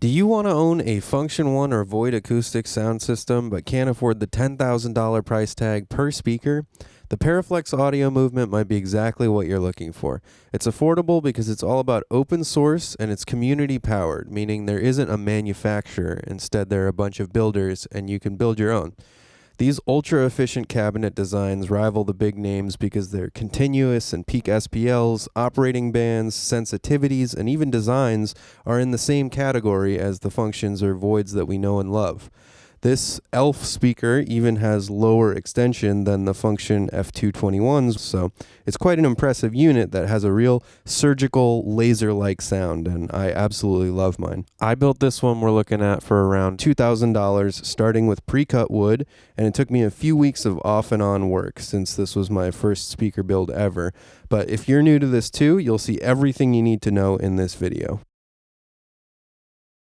Do you want to own a Function 1 or Void acoustic sound system but can't afford the $10,000 price tag per speaker? The Paraflex audio movement might be exactly what you're looking for. It's affordable because it's all about open source and it's community powered, meaning there isn't a manufacturer. Instead, there are a bunch of builders and you can build your own. These ultra-efficient cabinet designs rival the big names because their continuous and peak SPLs, operating bands, sensitivities, and even designs are in the same category as the functions or voids that we know and love. This ELF speaker even has lower extension than the Funktion F221s, so it's quite an impressive unit that has a real surgical laser-like sound, and I absolutely love mine. I built this one we're looking at for around $2,000, starting with pre-cut wood, and it took me a few weeks of off and on work since this was my first speaker build ever. But if you're new to this too, you'll see everything you need to know in this video.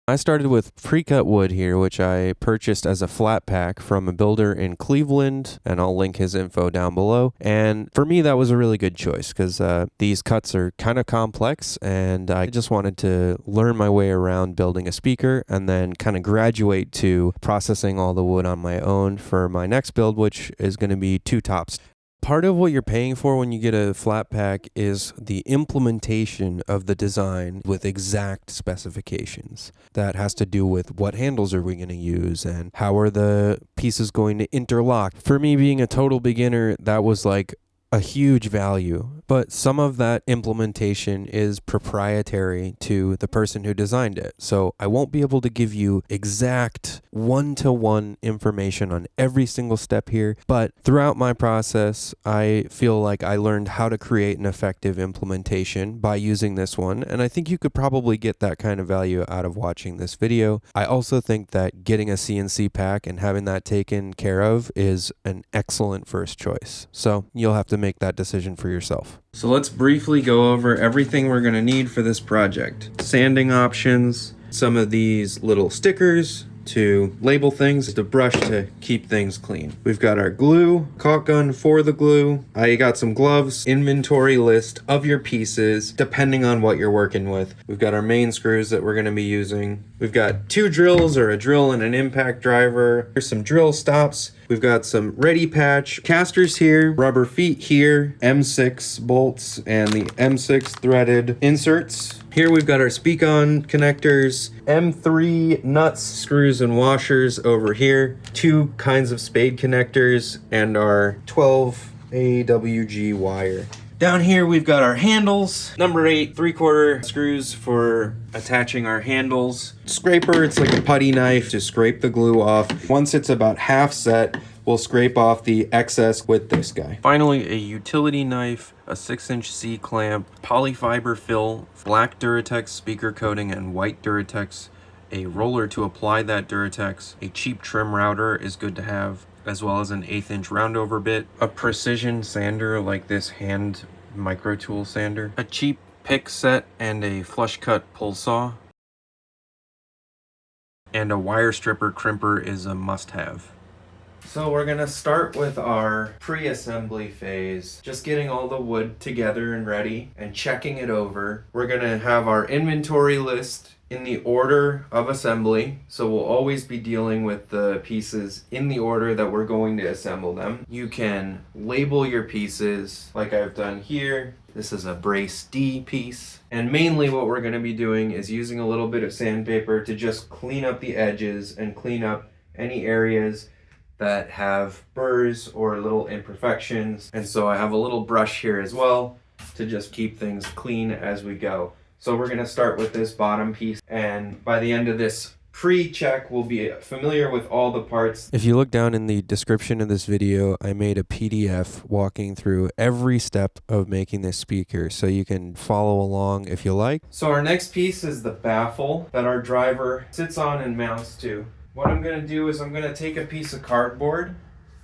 I started with pre-cut wood here, which I purchased as a flat pack from a builder in Cleveland, and I'll link his info down below. And for me, that was a really good choice because these cuts are kind of complex, and I just wanted to learn my way around building a speaker and then kind of graduate to processing all the wood on my own for my next build, which is going to be two tops. Part of what you're paying for when you get a flat pack is the implementation of the design with exact specifications. That has to do with what handles are we going to use and how are the pieces going to interlock. For me, being a total beginner, that was like a huge value, but some of that implementation is proprietary to the person who designed it. So I won't be able to give you exact one-to-one information on every single step here, but throughout my process, I feel like I learned how to create an effective implementation by using this one, and I think you could probably get that kind of value out of watching this video. I also think that getting a CNC pack and having that taken care of is an excellent first choice. So you'll have to make that decision for yourself. So let's briefly go over everything we're going to need for this project. Sanding options, some of these little stickers to label things, the brush to keep things clean. We've got our glue, caulk gun for the glue. I got some gloves, inventory list of your pieces depending on what you're working with. We've got our main screws that we're going to be using. We've got two drills or a drill and an impact driver. Here's some drill stops. We've got some ready patch casters here, rubber feet here, M6 bolts, and the M6 threaded inserts. Here we've got our speak-on connectors, M3 nuts, screws, and washers over here, two kinds of spade connectors, and our 12 AWG wire. Down here we've got our handles, number 8 3/4 screws for attaching our handles. Scraper, it's like a putty knife to scrape the glue off. Once it's about half set, we'll scrape off the excess with this guy. Finally, a utility knife, a 6-inch C-clamp, polyfiber fill, black Duratex speaker coating, and white Duratex, a roller to apply that Duratex, a cheap trim router is good to have, as well as an 1/8-inch roundover bit, a precision sander like this hand micro tool sander, a cheap pick set and a flush cut pull saw, and a wire stripper crimper is a must-have. So we're gonna start with our pre-assembly phase, just getting all the wood together and ready and checking it over. We're gonna have our inventory list in the order of assembly, so we'll always be dealing with the pieces in the order that we're going to assemble them. You can label your pieces like I've done here. This is a brace D piece, and mainly what we're going to be doing is using a little bit of sandpaper to just clean up the edges and clean up any areas that have burrs or little imperfections. And so I have a little brush here as well to just keep things clean as we go. So we're going to start with this bottom piece, and by the end of this pre-check, we'll be familiar with all the parts. If you look down in the description of this video, I made a PDF walking through every step of making this speaker, so you can follow along if you like. So our next piece is the baffle that our driver sits on and mounts to. What I'm going to do is I'm going to take a piece of cardboard,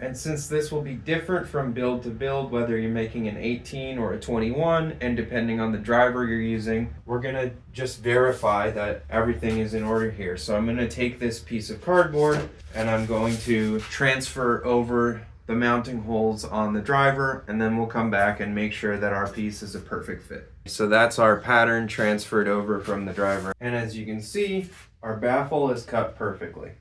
and since this will be different from build to build, whether you're making an 18 or a 21, and depending on the driver you're using, we're gonna just verify that everything is in order here. So I'm gonna take this piece of cardboard and I'm going to transfer over the mounting holes on the driver, and then we'll come back and make sure that our piece is a perfect fit. So that's our pattern transferred over from the driver. And as you can see, Our baffle is cut perfectly.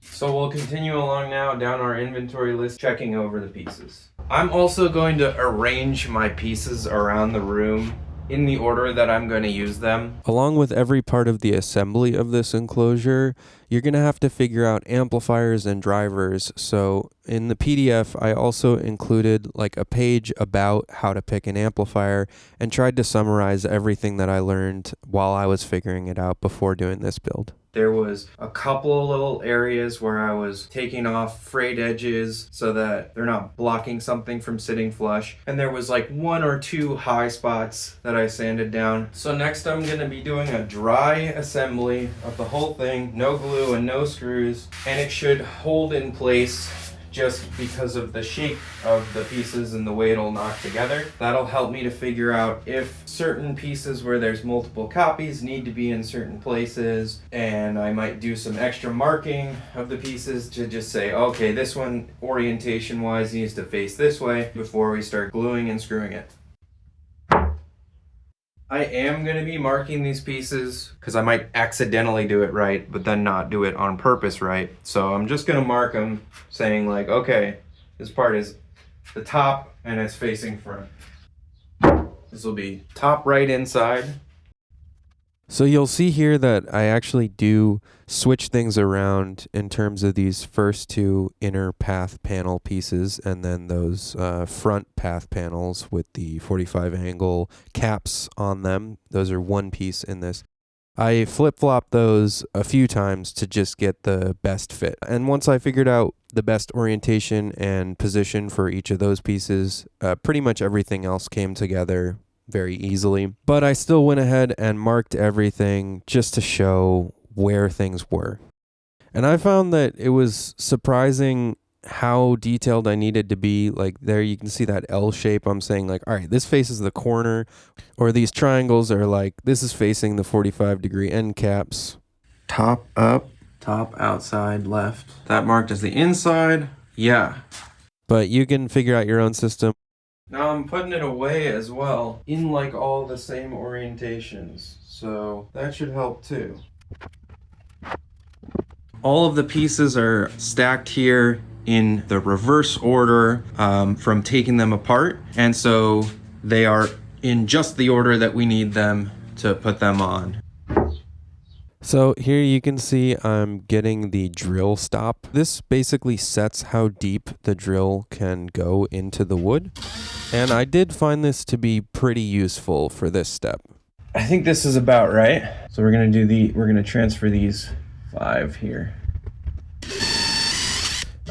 So we'll continue along now down our inventory list, checking over the pieces. I'm also going to arrange my pieces around the room in the order that I'm going to use them. Along with every part of the assembly of this enclosure, you're going to have to figure out amplifiers and drivers. So in the PDF, I also included like a page about how to pick an amplifier and tried to summarize everything that I learned while I was figuring it out before doing this build. There was a couple of little areas where I was taking off frayed edges so that they're not blocking something from sitting flush. And there was like 1 or 2 high spots that I sanded down. So next I'm gonna be doing a dry assembly of the whole thing, no glue and no screws. And it should hold in place just because of the shape of the pieces and the way it'll knock together. That'll help me to figure out if certain pieces where there's multiple copies need to be in certain places, and I might do some extra marking of the pieces to just say, okay, this one orientation wise needs to face this way before we start gluing and screwing it. I am going to be marking these pieces because I might accidentally do it right, but then not do it on purpose right. So I'm just going to mark them saying like, okay, this part is the top and it's facing front. This will be top right inside. So you'll see here that I actually do switch things around in terms of these first 2 inner path panel pieces and then those front path panels with the 45 angle caps on them. Those are one piece in this. I flip-flop those a few times to just get the best fit. And once I figured out the best orientation and position for each of those pieces, pretty much everything else came together very easily. But I still went ahead and marked everything just to show where things were. And I found that it was surprising how detailed I needed to be. Like there you can see that L shape. I'm saying like, all right, this faces the corner, or these triangles are like, this is facing the 45-degree end caps. Top up, top outside left. That marked as the inside. Yeah. But you can figure out your own system. Now I'm putting it away as well in like all the same orientations. So that should help too. All of the pieces are stacked here in the reverse order from taking them apart. And so they are in just the order that we need them to put them on. So here you can see I'm getting the drill stop. This basically sets how deep the drill can go into the wood. And I did find this to be pretty useful for this step. I think this is about right. So we're gonna transfer these 5 here.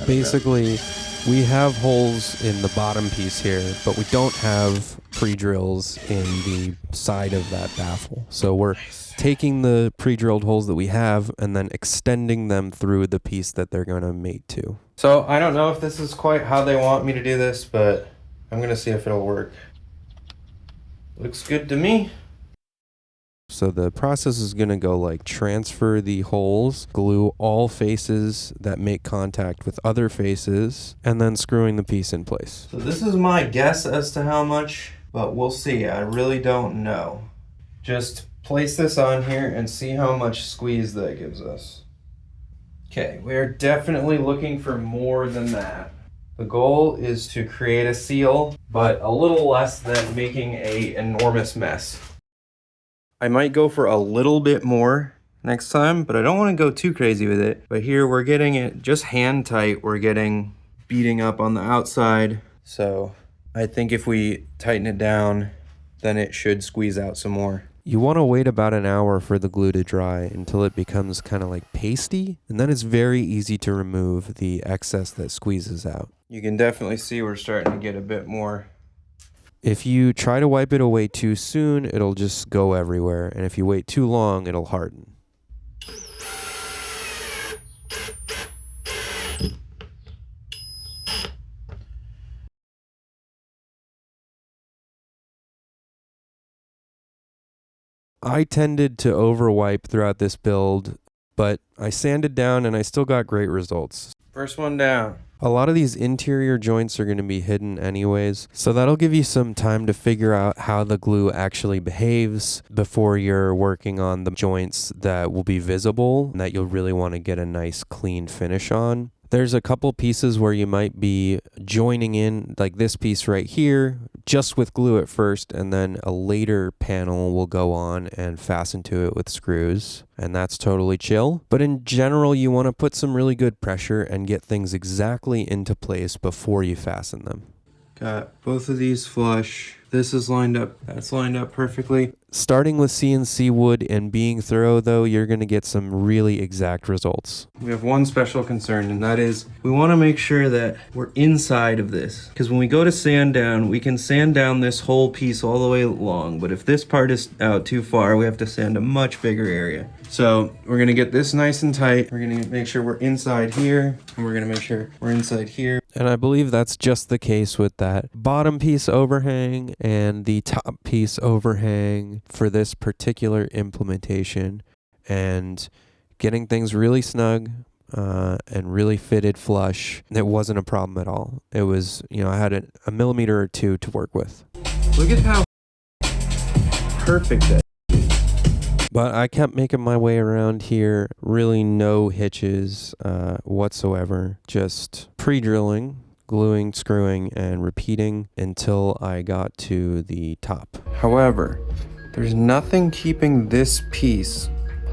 Basically, we have holes in the bottom piece here, but we don't have pre-drills in the side of that baffle. So we're taking the pre-drilled holes that we have and then extending them through the piece that they're going to mate to. So I don't know if this is quite how they want me to do this, but I'm going to see if it'll work. Looks good to me. So the process is going to go like transfer the holes, glue all faces that make contact with other faces, and then screwing the piece in place. So this is my guess as to how much, but we'll see. I really don't know. Just place this on here and see how much squeeze that gives us. Okay, we're definitely looking for more than that. The goal is to create a seal, but a little less than making an enormous mess. I might go for a little bit more next time, but I don't want to go too crazy with it. But here we're getting it just hand tight. We're getting beating up on the outside. So I think if we tighten it down, then it should squeeze out some more. You want to wait about an hour for the glue to dry until it becomes kind of like pasty, and then it's very easy to remove the excess that squeezes out. You can definitely see we're starting to get a bit more. If you try to wipe it away too soon, it'll just go everywhere, and if you wait too long, it'll harden. I tended to overwipe throughout this build, but I sanded down and I still got great results. First one down. A lot of these interior joints are going to be hidden anyways, so that'll give you some time to figure out how the glue actually behaves before you're working on the joints that will be visible and that you'll really want to get a nice clean finish on. There's a couple pieces where you might be joining in, like this piece right here, just with glue at first, and then a later panel will go on and fasten to it with screws, and that's totally chill. But in general, you want to put some really good pressure and get things exactly into place before you fasten them. Got both of these flush. This is lined up. That's lined up perfectly. Starting with CNC wood and being thorough, though, you're going to get some really exact results. We have one special concern, and that is we want to make sure that we're inside of this. Because when we go to sand down, we can sand down this whole piece all the way along. But if this part is out too far, we have to sand a much bigger area. So we're going to get this nice and tight. We're going to make sure we're inside here. And we're going to make sure we're inside here. And I believe that's just the case with that bottom piece overhang and the top piece overhang for this particular implementation, and getting things really snug and really fitted flush. It wasn't a problem at all. It was, I had a millimeter or two to work with. Look at how perfect that is. But I kept making my way around here, really no hitches whatsoever, just pre-drilling, gluing, screwing, and repeating until I got to the top. However, there's nothing keeping this piece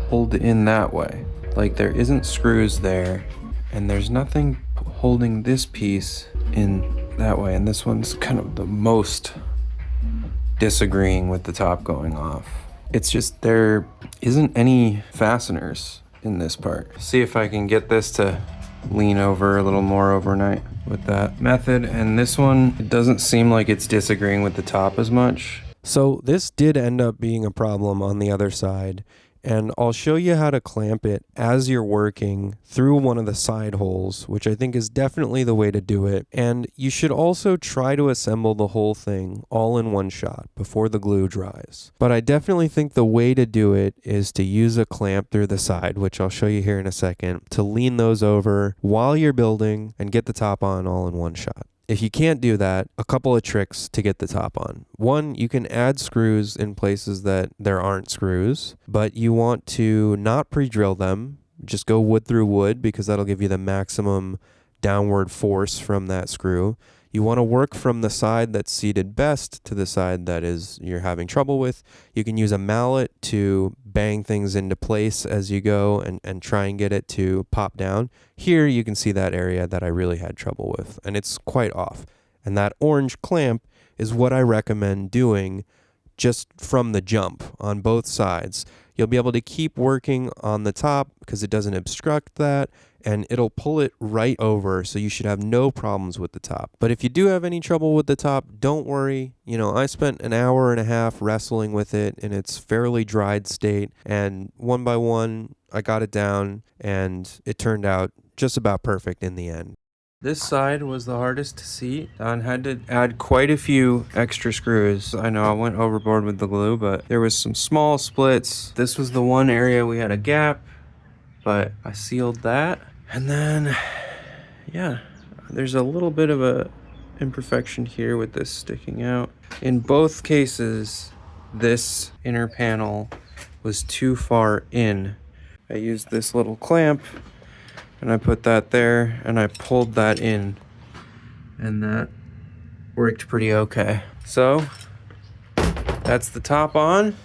pulled in that way. Like, there isn't screws there, and there's nothing holding this piece in that way. And this one's kind of the most disagreeing with the top going off. It's just there isn't any fasteners in this part. See if I can get this to lean over a little more overnight with that method. And this one, it doesn't seem like it's disagreeing with the top as much. So this did end up being a problem on the other side, and I'll show you how to clamp it as you're working through one of the side holes, which I think is definitely the way to do it. And you should also try to assemble the whole thing all in one shot before the glue dries. But I definitely think the way to do it is to use a clamp through the side, which I'll show you here in a second, to lean those over while you're building and get the top on all in one shot. If you can't do that, a couple of tricks to get the top on. One, you can add screws in places that there aren't screws, but you want to not pre-drill them. Just go wood through wood, because that'll give you the maximum downward force from that screw. You want to work from the side that's seated best to the side that you're having trouble with. You can use a mallet to bang things into place as you go and try and get it to pop down. Here you can see that area that I really had trouble with, and it's quite off. And that orange clamp is what I recommend doing just from the jump on both sides. You'll be able to keep working on the top because it doesn't obstruct that, and it'll pull it right over, so you should have no problems with the top. But if you do have any trouble with the top, don't worry. I spent an hour and a half wrestling with it in its fairly dried state, and one by one, I got it down, and it turned out just about perfect in the end. This side was the hardest to seat. Don had to add quite a few extra screws. I know I went overboard with the glue, but there was some small splits. This was the one area we had a gap, but I sealed that. And then, there's a little bit of a imperfection here with this sticking out. In both cases, this inner panel was too far in. I used this little clamp, and I put that there, and I pulled that in, and that worked pretty okay. So that's the top on.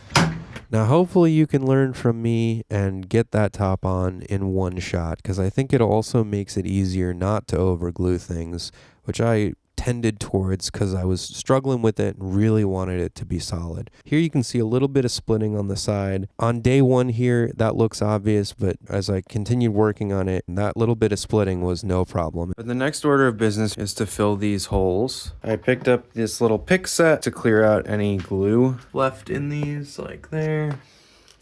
Now hopefully you can learn from me and get that top on in one shot, because I think it also makes it easier not to overglue things, which I tended towards because I was struggling with it and really wanted it to be solid. Here you can see a little bit of splitting on the side. On day one here, that looks obvious, but as I continued working on it, that little bit of splitting was no problem. But the next order of business is to fill these holes. I picked up this little pick set to clear out any glue left in these, like there,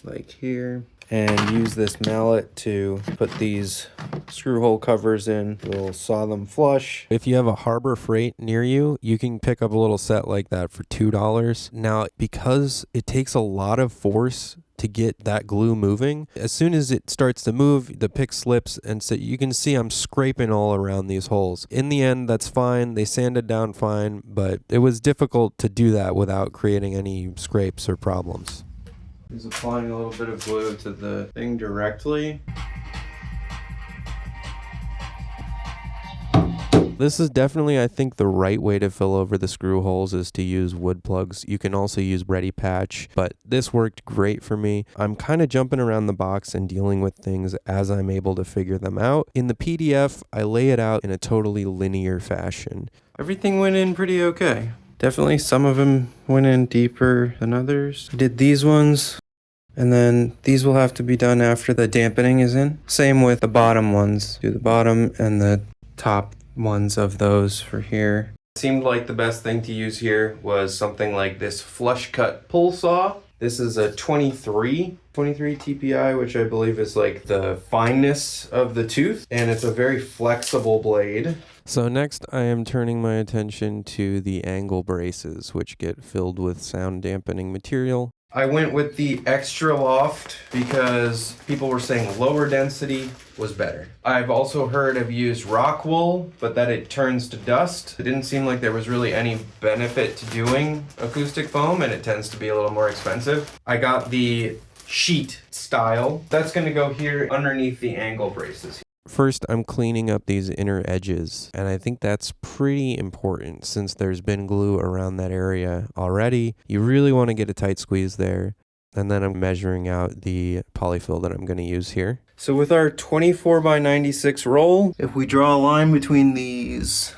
like here. And use this mallet to put these screw hole covers in. We'll saw them flush. If you have a Harbor Freight near you, you can pick up a little set like that for $2. Now, because it takes a lot of force to get that glue moving. As soon as it starts to move, the pick slips, and so you can see I'm scraping all around these holes. In the end, that's fine. They sanded down fine, but it was difficult to do that without creating any scrapes or problems. He's applying a little bit of glue to the thing directly. This is definitely, I think, the right way to fill over the screw holes is to use wood plugs. You can also use Ready Patch, but this worked great for me. I'm kind of jumping around the box and dealing with things as I'm able to figure them out. In the PDF, I lay it out in a totally linear fashion. Everything went in pretty okay. Definitely some of them went in deeper than others. I did these ones, and then these will have to be done after the dampening is in. Same with the bottom ones. Do the bottom and the top ones of those for here. It seemed like the best thing to use here was something like this flush cut pull saw. This is a 23 TPI, which I believe is like the fineness of the tooth, and it's a very flexible blade. So next I am turning my attention to the angle braces, which get filled with sound dampening material. I went with the extra loft because people were saying lower density was better. I've also heard of used rock wool, but that it turns to dust. It didn't seem like there was really any benefit to doing acoustic foam, and it tends to be a little more expensive. I got the sheet style. That's gonna go here underneath the angle braces. First, I'm cleaning up these inner edges, and I think that's pretty important since there's been glue around that area already. You really want to get a tight squeeze there, and then I'm measuring out the polyfill that I'm going to use here. So with our 24x96 roll, if we draw a line between these,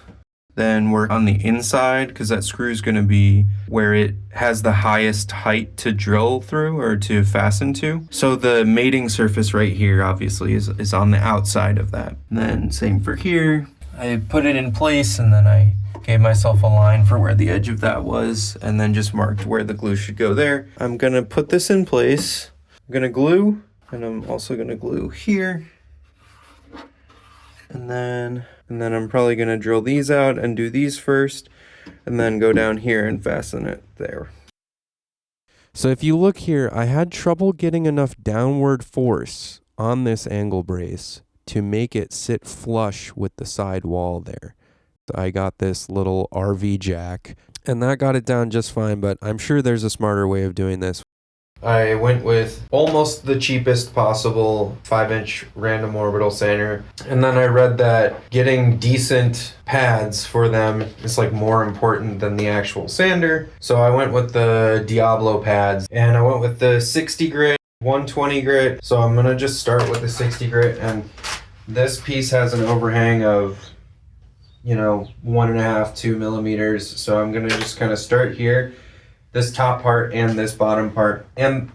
then we're on the inside because that screw is going to be where it has the highest height to drill through or to fasten to. So the mating surface right here obviously is on the outside of that. And then same for here. I put it in place and then I gave myself a line for where the edge of that was and then just marked where the glue should go there. I'm going to put this in place. I'm going to glue, and I'm also going to glue here. And then I'm probably going to drill these out and do these first, and then go down here and fasten it there. So if you look here, I had trouble getting enough downward force on this angle brace to make it sit flush with the side wall there. So I got this little RV jack, and that got it down just fine, but I'm sure there's a smarter way of doing this. I went with almost the cheapest possible 5-inch random orbital sander, and then I read that getting decent pads for them is like more important than the actual sander. So I went with the Diablo pads, and I went with the 60 grit, 120 grit. So I'm gonna just start with the 60 grit, and this piece has an overhang of 1.5, 2 millimeters. So I'm gonna just kind of start here. This top part and this bottom part and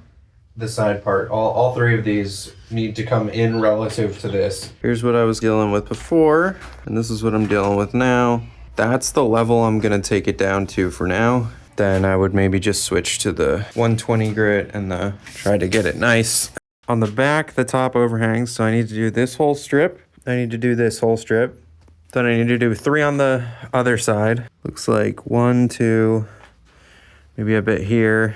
the side part, all three of these need to come in relative to this. Here's what I was dealing with before, and this is what I'm dealing with now. That's the level I'm gonna take it down to for now. Then I would maybe just switch to the 120 grit and try to get it nice. On the back, the top overhangs, so I need to do this whole strip. I need to do this whole strip. Then I need to do 3 on the other side. Looks like 1, 2, maybe a bit here.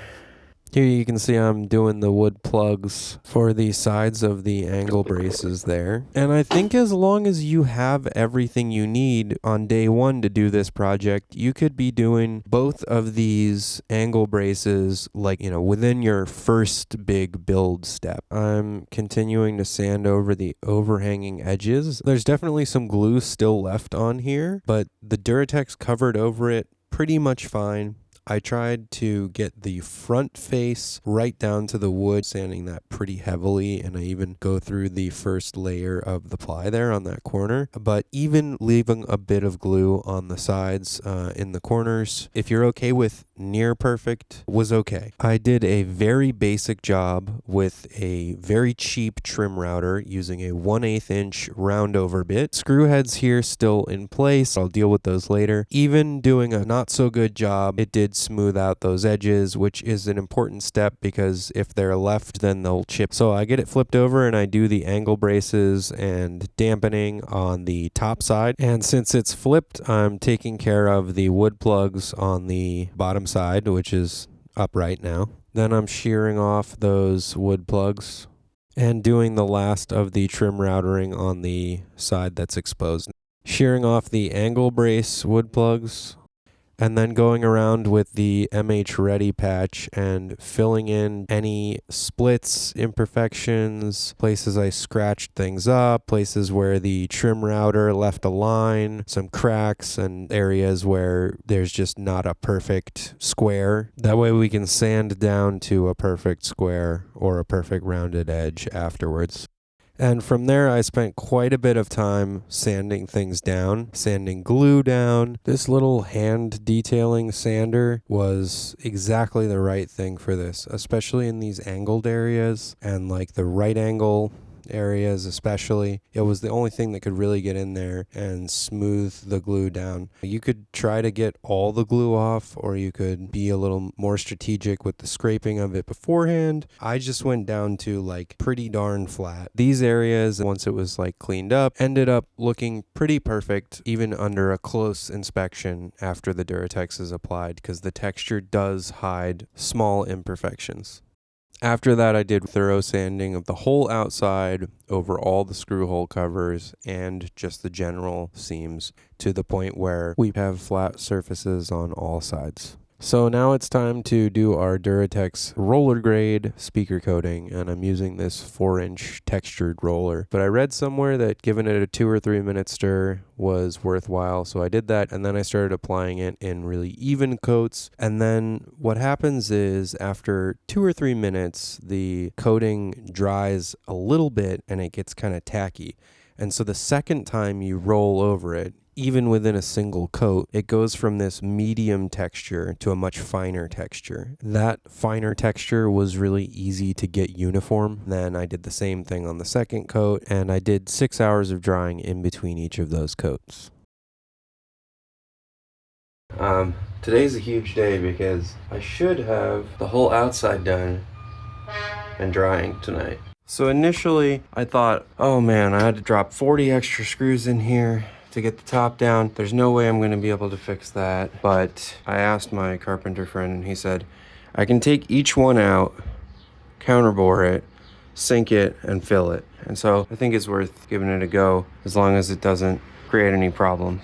Here you can see I'm doing the wood plugs for the sides of the angle braces there. And I think as long as you have everything you need on day one to do this project, you could be doing both of these angle braces within your first big build step. I'm continuing to sand over the overhanging edges. There's definitely some glue still left on here, but the Duratex covered over it pretty much fine. I tried to get the front face right down to the wood, sanding that pretty heavily, and I even go through the first layer of the ply there on that corner. But even leaving a bit of glue on the sides in the corners, if you're okay with near perfect, was okay. I did a very basic job with a very cheap trim router using a 1/8 inch round over bit. Screw heads here still in place. I'll deal with those later. Even doing a not so good job, it did smooth out those edges, which is an important step because if they're left, then they'll chip. So I get it flipped over and I do the angle braces and dampening on the top side. And since it's flipped, I'm taking care of the wood plugs on the bottom side, which is upright now. Then I'm shearing off those wood plugs and doing the last of the trim routering on the side that's exposed. Shearing off the angle brace wood plugs, and then going around with the MH Ready patch and filling in any splits, imperfections, places I scratched things up, places where the trim router left a line, some cracks, and areas where there's just not a perfect square. That way we can sand down to a perfect square or a perfect rounded edge afterwards. And from there, I spent quite a bit of time sanding things down, sanding glue down. This little hand detailing sander was exactly the right thing for this, especially in these angled areas and like the right angle areas especially. It was the only thing that could really get in there and smooth the glue down. You could try to get all the glue off, or you could be a little more strategic with the scraping of it beforehand. I just went down to like pretty darn flat. These areas, once it was like cleaned up, ended up looking pretty perfect even under a close inspection after the Duratex is applied, because the texture does hide small imperfections. After that, I did thorough sanding of the whole outside over all the screw hole covers and just the general seams, to the point where we have flat surfaces on all sides. So now it's time to do our Duratex roller grade speaker coating, and I'm using this 4-inch textured roller. But I read somewhere that giving it a 2 or 3 minute stir was worthwhile, so I did that, and then I started applying it in really even coats. And then what happens is after 2 or 3 minutes, the coating dries a little bit and it gets kind of tacky. And so the second time you roll over it, even within a single coat, it goes from this medium texture to a much finer texture. That finer texture was really easy to get uniform. Then I did the same thing on the second coat, and I did 6 hours of drying in between each of those coats. Today's a huge day because I should have the whole outside done and drying tonight. So initially I thought, oh man, I had to drop 40 extra screws in here to get the top down. There's no way I'm going to be able to fix that. But I asked my carpenter friend, and he said, I can take each one out, counterbore it, sink it, and fill it. And so I think it's worth giving it a go, as long as it doesn't create any problems.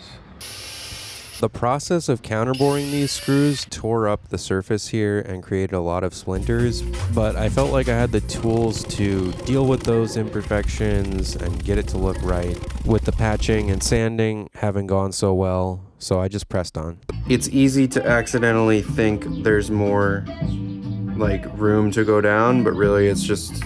The process of counterboring these screws tore up the surface here and created a lot of splinters, but I felt like I had the tools to deal with those imperfections and get it to look right, with the patching and sanding having gone so well, so I just pressed on. It's easy to accidentally think there's more like room to go down, but really it's just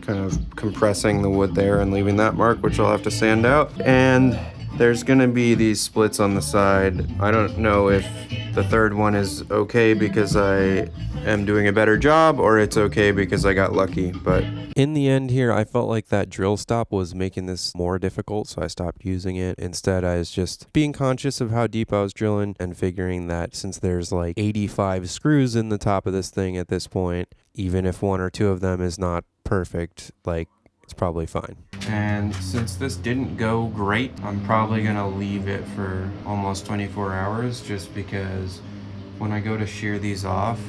kind of compressing the wood there and leaving that mark, which I'll have to sand out. And there's gonna be these splits on the side. I don't know if the third one is okay because I am doing a better job, or it's okay because I got lucky. But in the end here, I felt like that drill stop was making this more difficult, so I stopped using it. Instead, I was just being conscious of how deep I was drilling and figuring that since there's like 85 screws in the top of this thing at this point, even if 1 or 2 of them is not perfect, like, it's probably fine. And since this didn't go great, I'm probably gonna leave it for almost 24 hours, just because when I go to shear these off,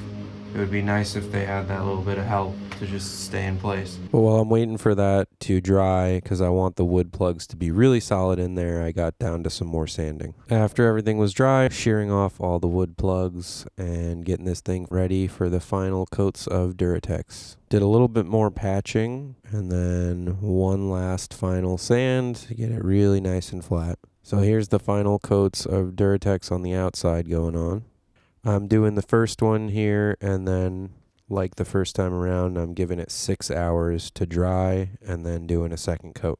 it would be nice if they had that little bit of help to just stay in place. But while I'm waiting for that to dry, because I want the wood plugs to be really solid in there, I got down to some more sanding. After everything was dry, shearing off all the wood plugs and getting this thing ready for the final coats of Duratex. Did a little bit more patching and then one last final sand to get it really nice and flat. So here's the final coats of Duratex on the outside going on. I'm doing the first one here, and then like the first time around, I'm giving it 6 hours to dry and then doing a second coat.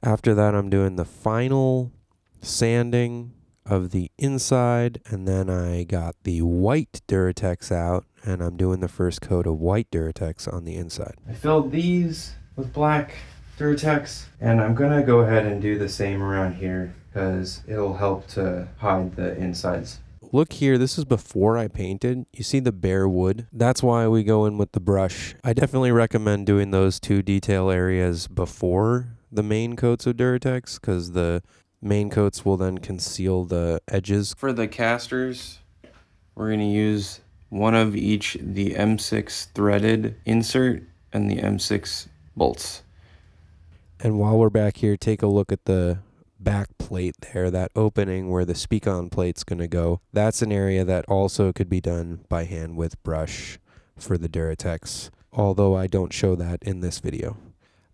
After that, I'm doing the final sanding of the inside, and then I got the white Duratex out, and I'm doing the first coat of white Duratex on the inside. I filled these with black Duratex, and I'm gonna go ahead and do the same around here because it'll help to hide the insides. Look here, this is before I painted. You see the bare wood? That's why we go in with the brush. I definitely recommend doing those 2 detail areas before the main coats of Duratex, because the main coats will then conceal the edges. For the casters, we're going to use one of each the M6 threaded insert and the M6 bolts. And while we're back here, take a look at the back plate there, that opening where the speak-on plate's going to go. That's an area that also could be done by hand with brush for the Duratex, although I don't show that in this video.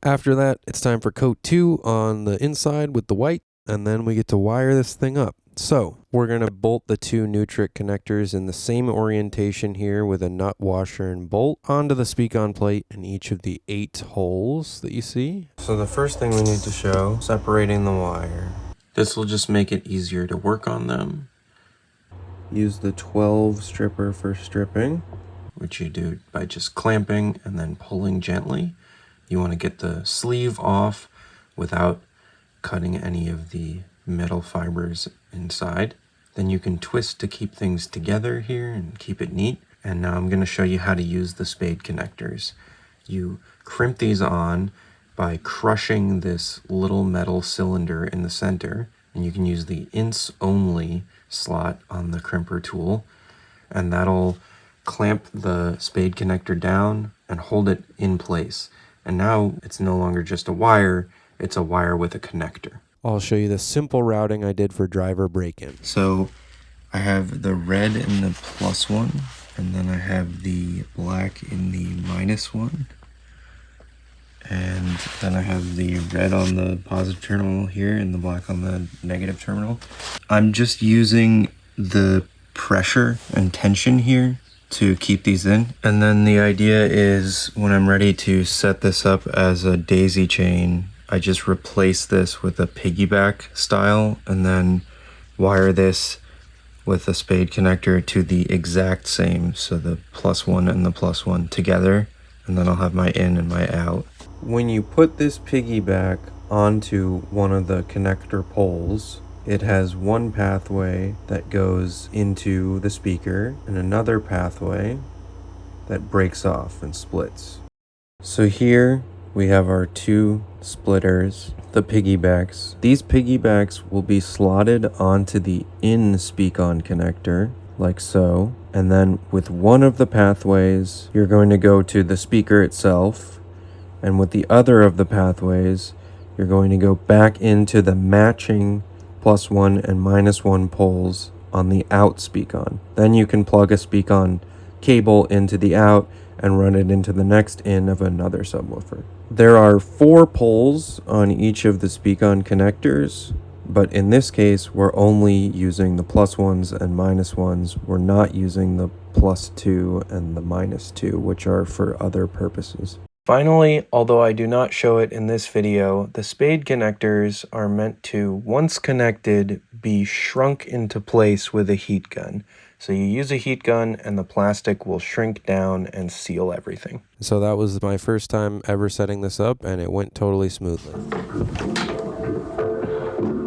After that, it's time for coat 2 on the inside with the white, and then we get to wire this thing up. So we're going to bolt the two Nutric connectors in the same orientation here with a nut, washer, and bolt onto the speak-on plate in each of the 8 holes that you see. So the first thing we need to show, separating the wire. This will just make it easier to work on them. Use the 12 stripper for stripping, which you do by just clamping and then pulling gently. You want to get the sleeve off without cutting any of the metal fibers inside. Then you can twist to keep things together here and keep it neat. And now I'm going to show you how to use the spade connectors. You crimp these on by crushing this little metal cylinder in the center, and you can use the ints only slot on the crimper tool, and that'll clamp the spade connector down and hold it in place. And now it's no longer just a wire, it's a wire with a connector. I'll show you the simple routing I did for driver break-in. So I have the red in the +1, and then I have the black in the -1. And then I have the red on the positive terminal here and the black on the negative terminal. I'm just using the pressure and tension here to keep these in. And then the idea is when I'm ready to set this up as a daisy chain, I just replace this with a piggyback style and then wire this with a spade connector to the exact same, so the +1 and the +1 together, and then I'll have my in and my out. When you put this piggyback onto one of the connector poles, it has one pathway that goes into the speaker and another pathway that breaks off and splits. So here we have our two splitters, the piggybacks. These piggybacks will be slotted onto the in speak-on connector, like so. And then with one of the pathways, you're going to go to the speaker itself. And with the other of the pathways, you're going to go back into the matching +1 and -1 poles on the out speak-on. Then you can plug a speak-on cable into the out and run it into the next in of another subwoofer. There are 4 poles on each of the speak-on connectors, but in this case, we're only using the +1s and -1s. We're not using the +2 and the -2, which are for other purposes. Finally, although I do not show it in this video, the spade connectors are meant to, once connected, be shrunk into place with a heat gun. So you use a heat gun and the plastic will shrink down and seal everything. So that was my first time ever setting this up, and it went totally smoothly.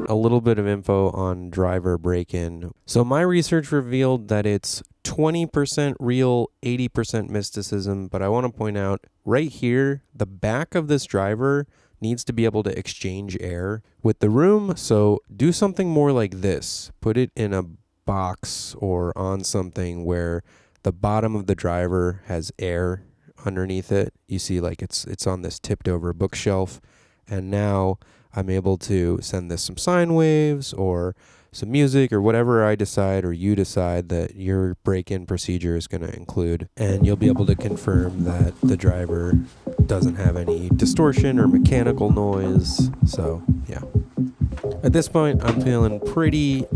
A little bit of info on driver break-in. So my research revealed that it's 20% real, 80% mysticism, but I want to point out right here, the back of this driver needs to be able to exchange air with the room. So do something more like this. Put it in a box or on something where the bottom of the driver has air underneath it. You see, like it's on this tipped over bookshelf, and now I'm able to send this some sine waves or some music or whatever I decide or you decide that your break-in procedure is going to include, and you'll be able to confirm that the driver doesn't have any distortion or mechanical noise. So yeah, at this point I'm feeling pretty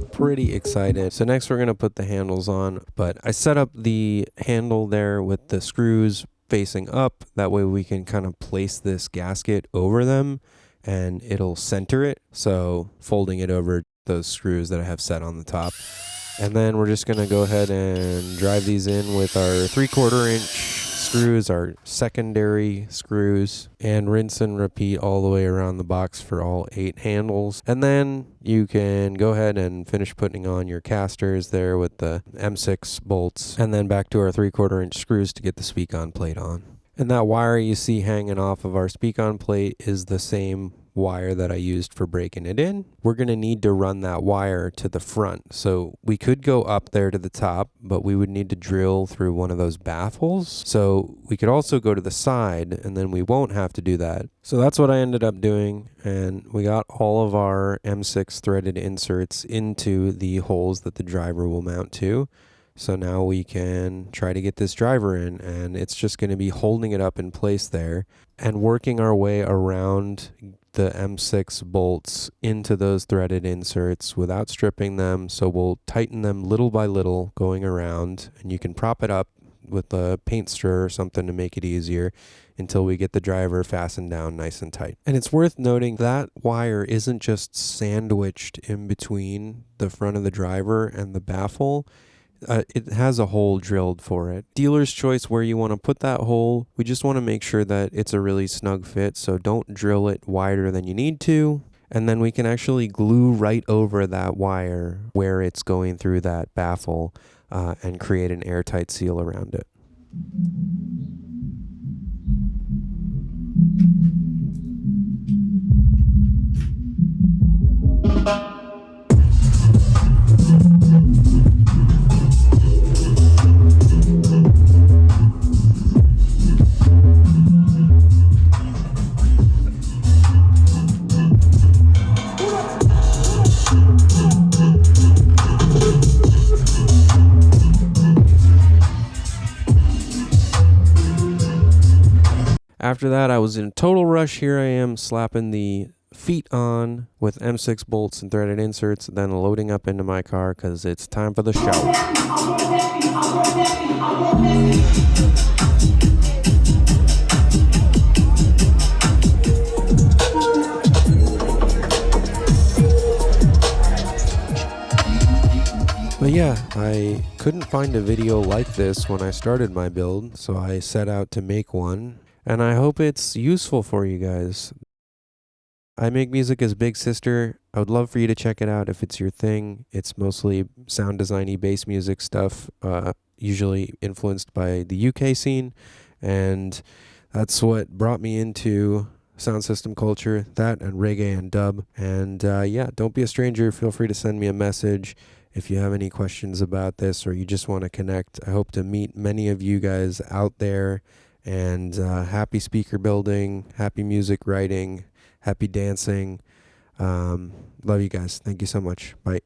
excited. So next we're going to put the handles on, but I set up the handle there with the screws facing up. That way we can kind of place this gasket over them and it'll center it. So folding it over those screws that I have set on the top. And then we're just going to go ahead and drive these in with our 3/4 inch screws, our secondary screws, and rinse and repeat all the way around the box for all 8 handles. And then you can go ahead and finish putting on your casters there with the M6 bolts, and then back to our 3/4 inch screws to get the speak-on plate on. And that wire you see hanging off of our speak-on plate is the same wire that I used for breaking it in. We're going to need to run that wire to the front. So we could go up there to the top, but we would need to drill through one of those baffles. So we could also go to the side, and then we won't have to do that. So that's what I ended up doing, and we got all of our M6 threaded inserts into the holes that the driver will mount to. So now we can try to get this driver in, and it's just going to be holding it up in place there and working our way around the M6 bolts into those threaded inserts without stripping them. So we'll tighten them little by little going around, and you can prop it up with a paint stir or something to make it easier until we get the driver fastened down nice and tight. And it's worth noting that wire isn't just sandwiched in between the front of the driver and the baffle. It has a hole drilled for it. Dealer's choice where you want to put that hole. We just want to make sure that it's a really snug fit, so don't drill it wider than you need to. And then we can actually glue right over that wire where it's going through that baffle and create an airtight seal around it. After that, I was in a total rush. Here I am slapping the feet on with M6 bolts and threaded inserts, then loading up into my car because it's time for the show. But yeah, I couldn't find a video like this when I started my build, so I set out to make one. And I hope it's useful for you guys. I make music as Big Sister. I would love for you to check it out if it's your thing. It's mostly sound designy bass music stuff, usually influenced by the UK scene. And that's what brought me into sound system culture, that and reggae and dub. And yeah, don't be a stranger. Feel free to send me a message if you have any questions about this or you just want to connect. I hope to meet many of you guys out there. And happy speaker building, happy music writing, happy dancing. Love you guys. Thank you so much. Bye.